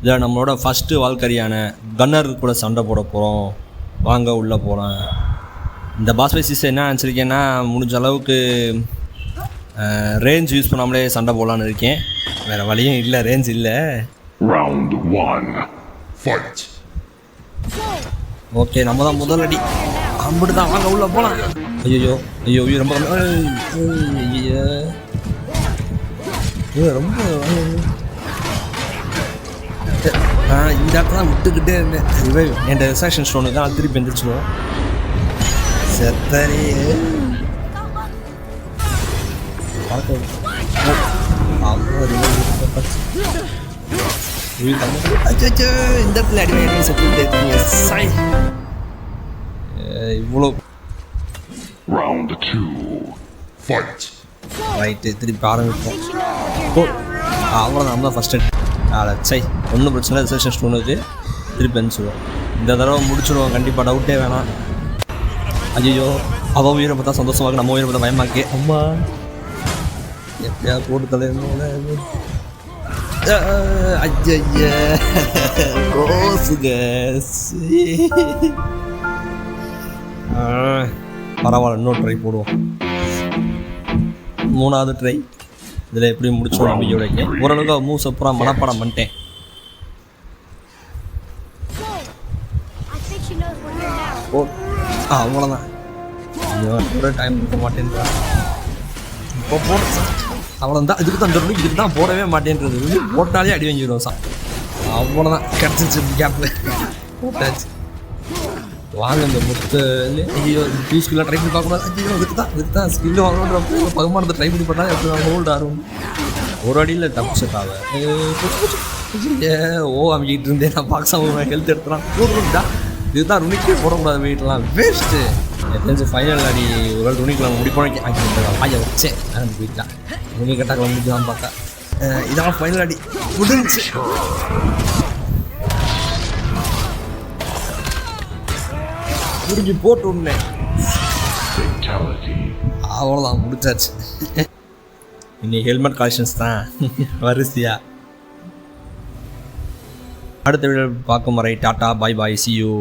இதில் நம்மளோட ஃபஸ்ட்டு வால்கரியான கன்னர் கூட சண்டை போட போகிறோம். வாங்க உள்ளே போகிறேன். இந்த பாஸ் ஃபைட் என்ன நினச்சிருக்கேன்னா, முடிஞ்ச அளவுக்கு ரேஞ்ச் யூஸ் பண்ணாமலே சண்டை போடலான்னு இருக்கேன். வேறு வழியும் இல்லை, ரேஞ்ச் இல்லை. Round 1 Fight. ஓகே, நம்ம தான் முதல் அடி. அம்பிட்டு தான், வாங்க உள்ளே போகலாம். ஐயோ ஐயோ ஐயோ, ரொம்ப ஐயோ ரொம்ப இந்த இடத்துல தான் விட்டுக்கிட்டே இருந்தேன். ரிவைவ் என் ரிசாக்ஷன் ஸ்டோனுக்கு தான் திருப்பி எந்திரிச்சிடுவோம். செத்தரி இந்த இடத்துல அடி செத்து இவ்வளோ. Round 2 Fight. ரைட்டு, திருப்பி ஆரம்பிப்போம். அவ்வளோதான், நம்ம தான் ஃபஸ்ட்டு. சை, ஒன்றும் பிரச்சனை இல்லை. ரிசர்வேஷன் ஸ்டோனுக்கு திருப்பி அனுப்பிச்சிடுவோம். இந்த தடவை முடிச்சுடுவோம் கண்டிப்பாக, டவுட்டே வேணாம். ஐயோ, அவள் உயிரை பார்த்தா சந்தோஷமாக, நம்ம உயிரை பார்த்தா பயமாக்கே. அம்மா எப்படியா போட்டு தலைவனோட ஐயா ரோஸுங்க. பரவாயில்ல, இன்னொரு ட்ரை போடுவோம். 3வது ட்ரை. இதில் எப்படி முடிச்சோம் நம்பிக்கையோட. ஓரளவுக்கு மூவ்ஸ் அப்புறம் மனப்பாடம் பண்ணிட்டேன். ஓ அவ்வளோதான். ஐயோ, டைம் கொடுக்க மாட்டேன்றா. இப்போ போட அவ்வளோதான். இதுக்கு தான் தரணும், இதுக்கு தான் போடவே மாட்டேன்றது. போட்டாலே அடி வாங்கிடுவோம் சார். அவ்வளோதான், கிடச்சிச்சு கேப்பில் போட்டாச்சு. வாங்க இந்த முத்து. ஐயோ, 2 ஸ்கில்லாம் ட்ரை பண்ணி பார்க்கக்கூடாது. ஐயோ, இதுக்கு தான் ஸ்கில்லு வாங்கணுன்றப்போ பகுமானத்தை ட்ரை பண்ணி பண்ணால் எப்படி நான் ஹோல்டு ஆகும். ஒரு அடியில் தப்பிச்சிட்டாவ. ஓ அமைக்கிட்டு இருந்தேன் நான். பாக்ஸாக ஹெல்த் எடுத்துலாம் போடுறா. இதுதான் ருணிக்கே போடக்கூடாது. வெயிட்லாம் வேஸ்ட்டு. தெரிஞ்சு ஃபைனல் அடி ஒரு ருணிக்கில் முடிப்போம். ஆயா வச்சேன் போயிட்டான். ருணி கட்டாக்கில் முடிச்சுதான் பார்த்தா. இதான் ஃபைனல் அடி முடிஞ்சு. முடிஞ்சு போட்டு விடனேன். அவ்வளோதான், முடிச்சாச்சு. இன்னைக்கு ஹெல்மெட் கலெக்ஷன்ஸ் தான் வரிசையா. அடுத்த வீடியோ பார்க்கும் வரை tata, bye bye, see you.